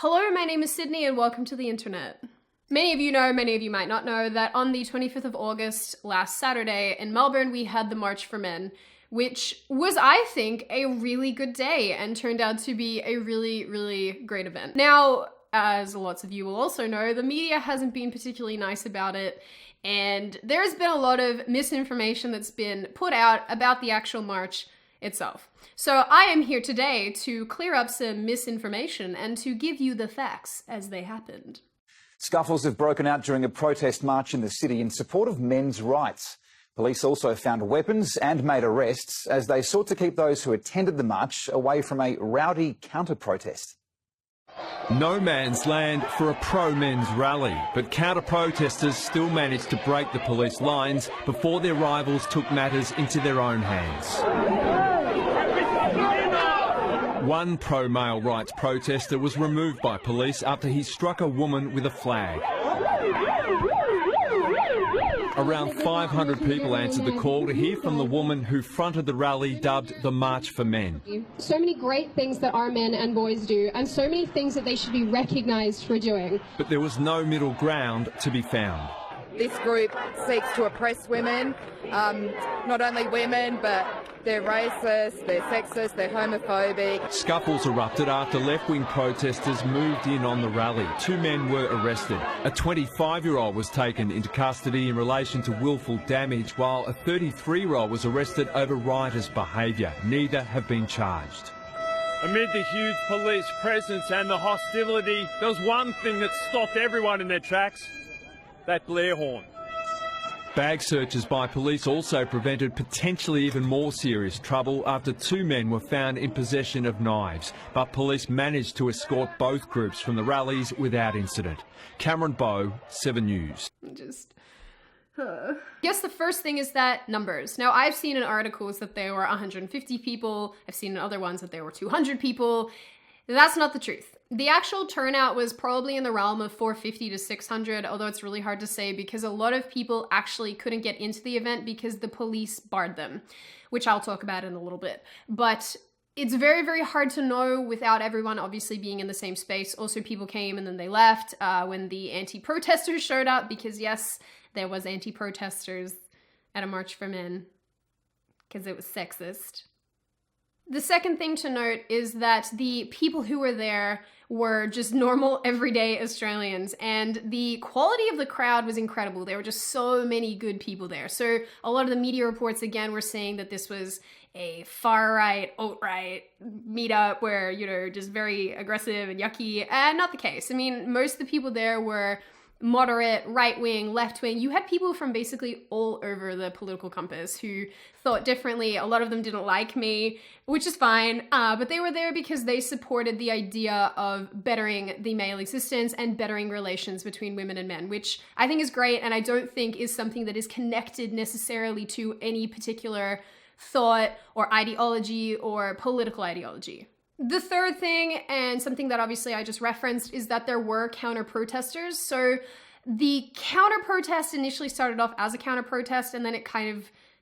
Hello, my name is Sydney and welcome to the internet. Many of you know, many of you might not know, that on the 25th of August last Saturday in Melbourne, we had the March for Men, which was, I think, a really good day and turned out to be a really, really great event. Now, as lots of you will also know, the media hasn't been particularly nice about it, and there's been a lot of misinformation that's been put out about the actual march itself. So I am here today to clear up some misinformation and to give you the facts as they happened. Scuffles have broken out during a protest march in the city in support of men's rights. Police also found weapons and made arrests as they sought to keep those who attended the march away from a rowdy counter-protest. No man's land for a pro-men's rally, but counter-protesters still managed to break the police lines before their rivals took matters into their own hands. One pro-male rights protester was removed by police after he struck a woman with a flag. Around 500 people answered the call to hear from the woman who fronted the rally dubbed the March for Men. So many great things that our men and boys do, and so many things that they should be recognised for doing. But there was no middle ground to be found. This group seeks to oppress women, not only women, but they're racist, they're sexist, they're homophobic. Scuffles erupted after left-wing protesters moved in on the rally. 2 men were arrested. A 25-year-old was taken into custody in relation to willful damage, while a 33-year-old was arrested over riotous behaviour. Neither have been charged. Amid the huge police presence and the hostility, there was one thing that stopped everyone in their tracks: that Blair horn. Bag searches by police also prevented potentially even more serious trouble after 2 men were found in possession of knives, but police managed to escort both groups from the rallies without incident. Cameron Bowe, 7 News. Guess the first thing is that numbers. Now, I've seen in articles that there were 150 people. I've seen in other ones that there were 200 people. That's not the truth. The actual turnout was probably in the realm of 450 to 600, although it's really hard to say because a lot of people actually couldn't get into the event because the police barred them, which I'll talk about in a little bit. But it's very, very hard to know without everyone obviously being in the same space. Also, people came and then they left when the anti-protesters showed up because, yes, there was anti-protesters at a March for Men because it was sexist. The second thing to note is that the people who were there were just normal, everyday Australians, and the quality of the crowd was incredible. There were just so many good people there. So a lot of the media reports, again, were saying that this was a far-right, alt-right meetup where, you know, just very aggressive and yucky, and not the case. I mean, most of the people there were moderate, right-wing, left-wing. You had people from basically all over the political compass who thought differently. A lot of them didn't like me, which is fine, but they were there because they supported the idea of bettering the male existence and bettering relations between women and men, which I think is great, and I don't think is something that is connected necessarily to any particular thought or ideology or political ideology. The third thing, and something that obviously I just referenced, is that there were counter-protesters. So the counter-protest initially started off as a counter-protest, and then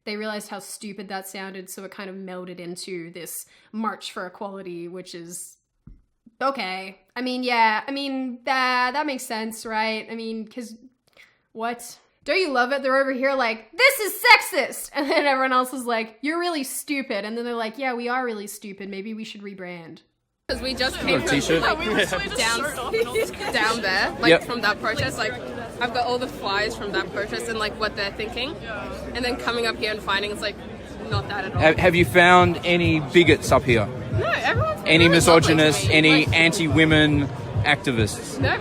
they realized how stupid that sounded, so it kind of melded into this march for equality, which is okay. I mean, yeah, I mean, that makes sense, right? I mean, because what? Don't you love it? They're over here like, this is sexist! And then everyone else is like, you're really stupid. And then they're like, yeah, we are really stupid. Maybe we should rebrand. Because we just came from down there, like from that protest. Like, I've got all the flyers from that protest and like what they're thinking. And then coming up here and finding it's like not that at all. Have you found any bigots up here? No, everyone's been any really misogynists, any like, anti-women activists? No,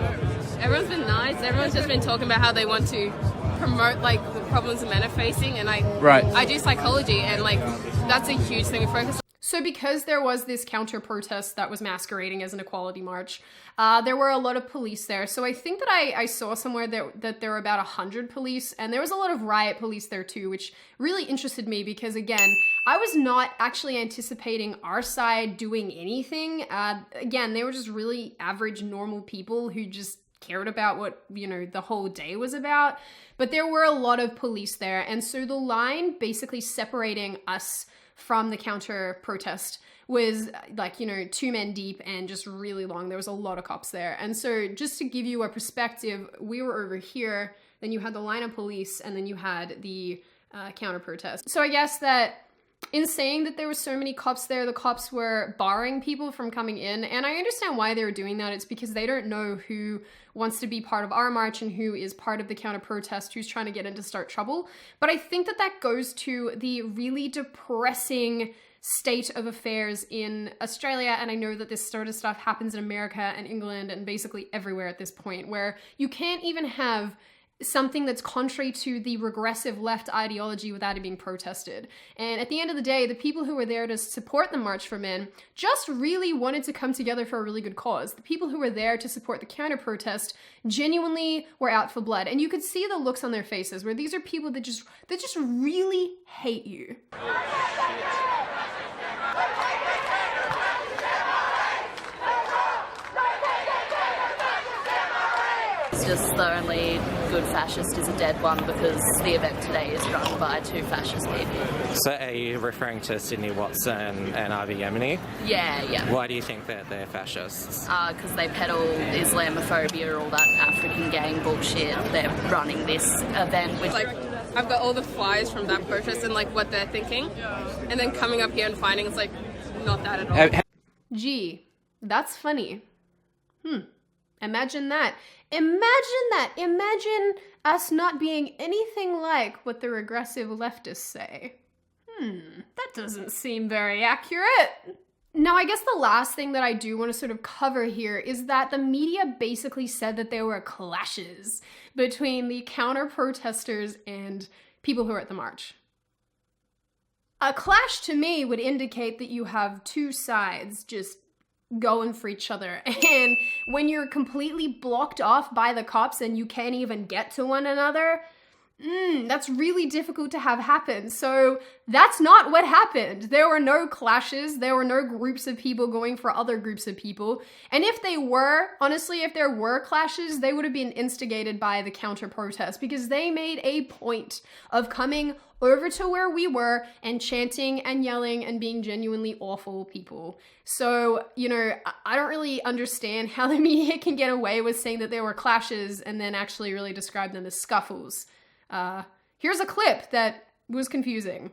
everyone's been nice. Everyone's just been talking about how they want to promote like the problems that men are facing, and I do psychology, and like that's a huge thing we focus on. So because there was this counter-protest that was masquerading as an equality march, there were a lot of police there. So I think that I saw somewhere that there were about 100 police, and there was a lot of riot police there too, which really interested me because, again, I was not actually anticipating our side doing anything. Again, they were just really average, normal people who just cared about what, you know, the whole day was about. But there were a lot of police there, and so the line basically separating us from the counter protest was like, 2 men deep and just really long. There was a lot of cops there. And so just to give you a perspective, we were over here, then you had the line of police, and then you had the counter protest. So I guess that in saying that there were so many cops there, the cops were barring people from coming in. And I understand why they were doing that. It's because they don't know who wants to be part of our march and who is part of the counter protest, who's trying to get in to start trouble. But I think that that goes to the really depressing state of affairs in Australia. And I know that this sort of stuff happens in America and England and basically everywhere at this point, where you can't even have something that's contrary to the regressive left ideology without it being protested. And at the end of the day, the people who were there to support the March for Men just really wanted to come together for a really good cause. The people who were there to support the counter-protest genuinely were out for blood. And you could see the looks on their faces where these are people that just really hate you. Just the only good fascist is a dead one, because the event today is run by 2 fascist people. So are you referring to Sydney Watson and Avi Yemeni? Yeah. Why do you think that they're fascists? Because they peddle Islamophobia, all that African gang bullshit. They're running this event with... I've got all the flyers from that protest and what they're thinking, and then coming up here and finding it's not that at all. Gee, that's funny. Imagine that. Imagine us not being anything like what the regressive leftists say. That doesn't seem very accurate. Now, I guess the last thing that I do want to sort of cover here is that the media basically said that there were clashes between the counter-protesters and people who were at the march. A clash to me would indicate that you have 2 sides just going for each other. And when you're completely blocked off by the cops and you can't even get to one another, that's really difficult to have happen. So that's not what happened. There were no clashes. There were no groups of people going for other groups of people. And if they were, honestly, if there were clashes, they would have been instigated by the counter-protest, because they made a point of coming over to where we were and chanting and yelling and being genuinely awful people. So, I don't really understand how the media can get away with saying that there were clashes and then actually really describe them as scuffles. Here's a clip that was confusing.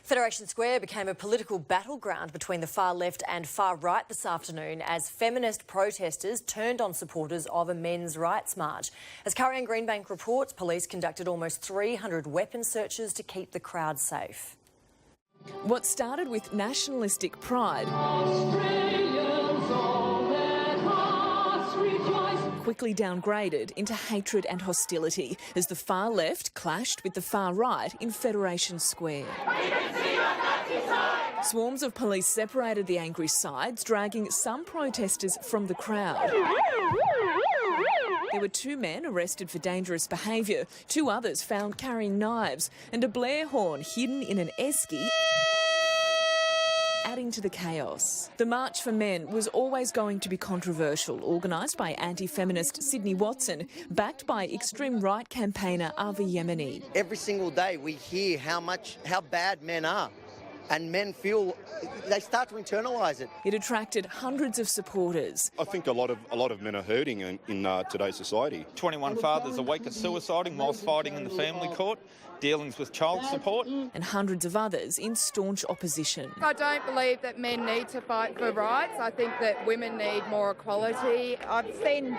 Federation Square became a political battleground between the far left and far right this afternoon as feminist protesters turned on supporters of a men's rights march. As Curry and Greenbank reports, police conducted almost 300 weapon searches to keep the crowd safe. What started with nationalistic pride quickly downgraded into hatred and hostility as the far left clashed with the far right in Federation Square. Swarms of police separated the angry sides, dragging some protesters from the crowd. There were 2 men arrested for dangerous behaviour, 2 others found carrying knives, and a Blair horn hidden in an esky, adding to the chaos. The March for Men was always going to be controversial, organised by anti-feminist Sydney Watson, backed by extreme right campaigner Avi Yemeni. Every single day we hear how bad men are, and men feel they start to internalise it. It attracted hundreds of supporters. I think a lot of men are hurting in today's society. 21 fathers a week are suiciding whilst fighting in the family court, dealings with child support. And hundreds of others in staunch opposition. I don't believe that men need to fight for rights. I think that women need more equality. I've seen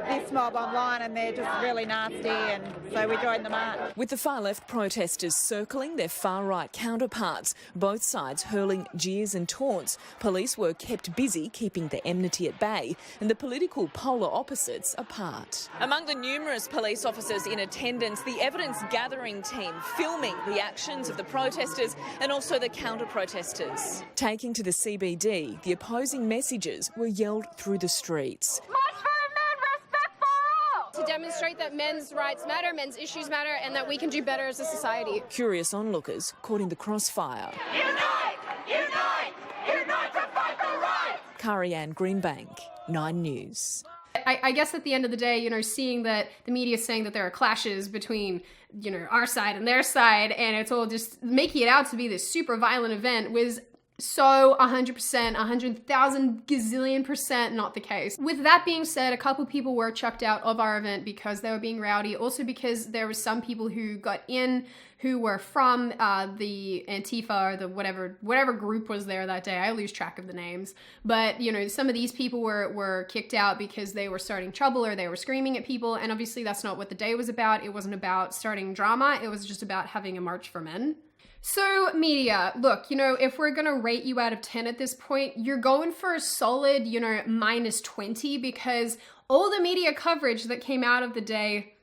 this mob online and they're just really nasty, and so we joined the march. With the far left protesters circling their far right counterparts, both sides hurling jeers and taunts, police were kept busy keeping the enmity at bay and the political polar opposites apart. Among the numerous police officers in attendance, the evidence gathering team filming the actions of the protesters and also the counter-protesters. Taking to the CBD, the opposing messages were yelled through the streets. March for Men, respect for all! To demonstrate that men's rights matter, men's issues matter, and that we can do better as a society. Curious onlookers caught in the crossfire. Unite! Unite! Unite to fight for right! Curry and Greenbank, 9 News. I guess at the end of the day, you know, seeing that the media is saying that there are clashes between, you know, our side and their side, and it's all just making it out to be this super violent event was so 100%, 100,000 gazillion% not the case. With that being said, a couple people were chucked out of our event because they were being rowdy. Also because there were some people who got in who were from the Antifa or the whatever group was there that day. I lose track of the names. But, you know, some of these people were kicked out because they were starting trouble or they were screaming at people. And obviously that's not what the day was about. It wasn't about starting drama. It was just about having a march for men. So media, look, you know, if we're gonna rate you out of 10 at this point, you're going for a solid, you know, -20 because all the media coverage that came out of the day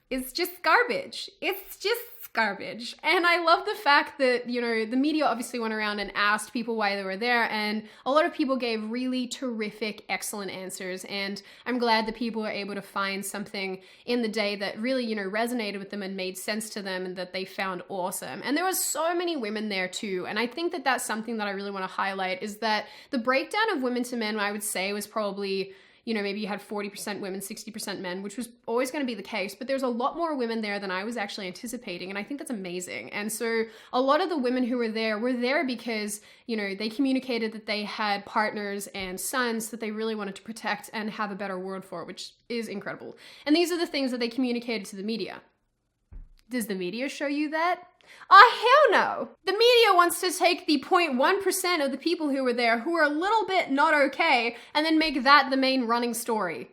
is just garbage. It's just garbage. And I love the fact that, you know, the media obviously went around and asked people why they were there, and a lot of people gave really terrific, excellent answers, and I'm glad that people were able to find something in the day that really, you know, resonated with them and made sense to them and that they found awesome. And there was so many women there too, and I think that that's something that I really want to highlight, is that the breakdown of women to men, I would say, was probably, you know, maybe you had 40% women, 60% men, which was always going to be the case, but there's a lot more women there than I was actually anticipating, and I think that's amazing. And so a lot of the women who were there because, you know, they communicated that they had partners and sons that they really wanted to protect and have a better world for, which is incredible. And these are the things that they communicated to the media. Does the media show you that? Hell no! The media wants to take the 0.1% of the people who were there who are a little bit not okay and then make that the main running story.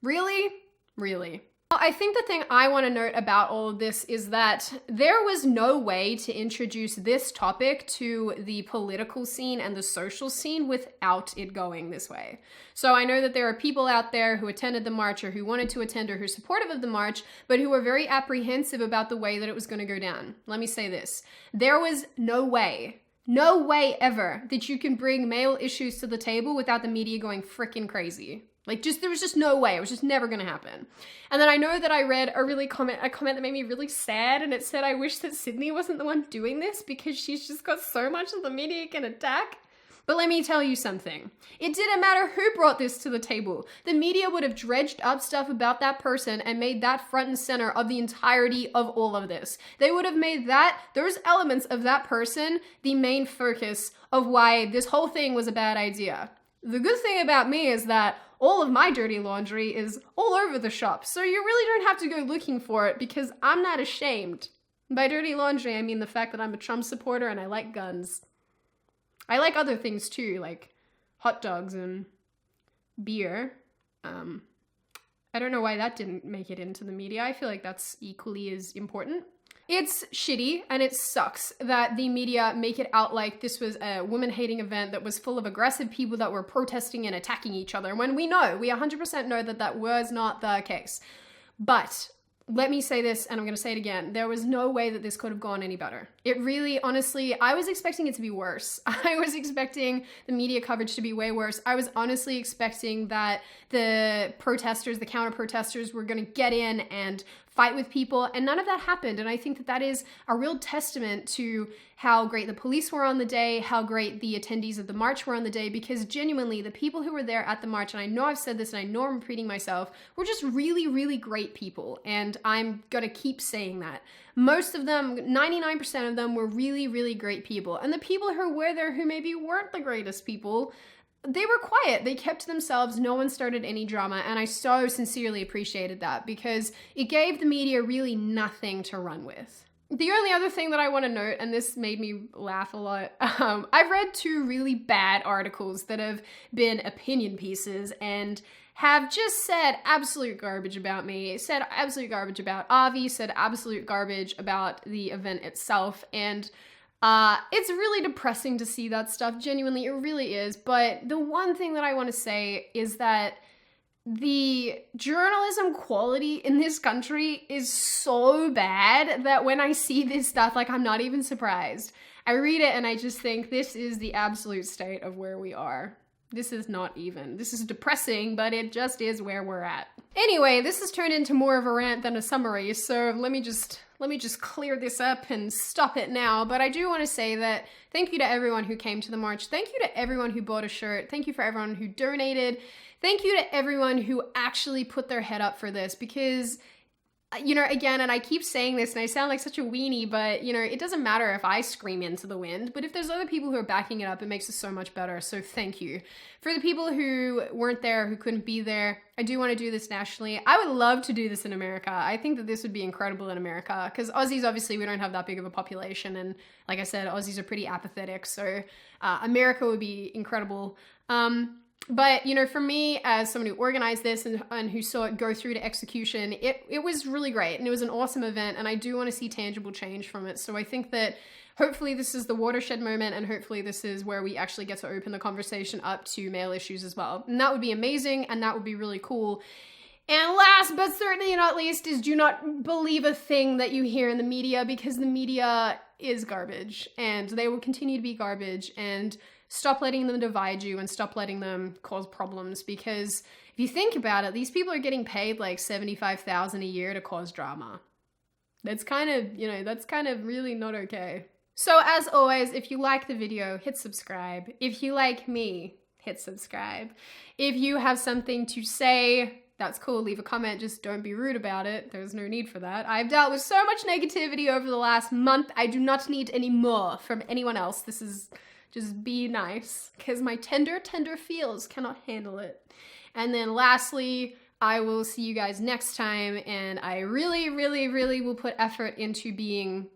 Really? Really? I think the thing I want to note about all of this is that there was no way to introduce this topic to the political scene and the social scene without it going this way. So I know that there are people out there who attended the march or who wanted to attend or who are supportive of the march, but who were very apprehensive about the way that it was going to go down. Let me say this. There was no way ever that you can bring male issues to the table without the media going frickin' crazy. Like, there was just no way. It was just never gonna happen. And then I know that I read a comment that made me really sad, and it said, I wish that Sydney wasn't the one doing this because she's just got so much that the media can attack. But let me tell you something. It didn't matter who brought this to the table. The media would have dredged up stuff about that person and made that front and center of the entirety of all of this. They would have made those elements of that person the main focus of why this whole thing was a bad idea. The good thing about me is that all of my dirty laundry is all over the shop, so you really don't have to go looking for it because I'm not ashamed. By dirty laundry, I mean the fact that I'm a Trump supporter and I like guns. I like other things too, like hot dogs and beer. I don't know why that didn't make it into the media. I feel like that's equally as important. It's shitty and it sucks that the media make it out like this was a woman-hating event that was full of aggressive people that were protesting and attacking each other, when we 100% know that that was not the case. But let me say this, and I'm going to say it again. There was no way that this could have gone any better. It really, honestly, I was expecting it to be worse. I was expecting the media coverage to be way worse. I was honestly expecting that the protesters, the counter-protesters, were going to get in and fight with people, and none of that happened. And I think that that is a real testament to how great the police were on the day, how great the attendees of the march were on the day, because genuinely the people who were there at the march, and I know I've said this and I know I'm repeating myself, were just really, really great people. And I'm gonna keep saying that. Most of them, 99% of them, were really, really great people. And the people who were there who maybe weren't the greatest people, they were quiet. They kept to themselves. No one started any drama. And I so sincerely appreciated that because it gave the media really nothing to run with. The only other thing that I want to note, and this made me laugh a lot, I've read 2 really bad articles that have been opinion pieces and have just said absolute garbage about me, said absolute garbage about Avi, said absolute garbage about the event itself, and it's really depressing to see that stuff. Genuinely, it really is. But the one thing that I want to say is that the journalism quality in this country is so bad that when I see this stuff, like, I'm not even surprised. I read it and I just think this is the absolute state of where we are. This is not even. This is depressing, but it just is where we're at. Anyway, this has turned into more of a rant than a summary, so let me just clear this up and stop it now. But I do want to say that thank you to everyone who came to the march. Thank you to everyone who bought a shirt. Thank you for everyone who donated. thank you to everyone who actually put their head up for this, because, you know, again, and I keep saying this and I sound like such a weenie, but, you know, it doesn't matter if I scream into the wind, but if there's other people who are backing it up, it makes it so much better. So thank you. For the people who weren't there, who couldn't be there, I do want to do this nationally. I would love to do this in America. I think that this would be incredible in America, because Aussies, obviously, we don't have that big of a population, and like I said, Aussies are pretty apathetic, so America would be incredible. But, you know, for me, as someone who organized this and who saw it go through to execution, it was really great, and it was an awesome event, and I do want to see tangible change from it. So I think that hopefully this is the watershed moment, and hopefully this is where we actually get to open the conversation up to male issues as well. And that would be amazing, and that would be really cool. And last but certainly not least is, do not believe a thing that you hear in the media, because the media is garbage, and they will continue to be garbage, and stop letting them divide you and stop letting them cause problems, because if you think about it, these people are getting paid like $75,000 a year to cause drama. That's kind of, you know, that's kind of really not okay. So as always, if you like the video, hit subscribe. If you like me, hit subscribe. If you have something to say, that's cool, leave a comment, just don't be rude about it. There's no need for that. I've dealt with so much negativity over the last month. I do not need any more from anyone else. This is just be nice, because my tender feels cannot handle it. And then lastly, I will see you guys next time, and I really will put effort into being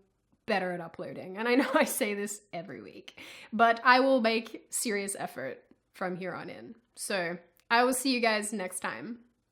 better at uploading. And I know I say this every week, but I will make serious effort from here on in. So I will see you guys next time.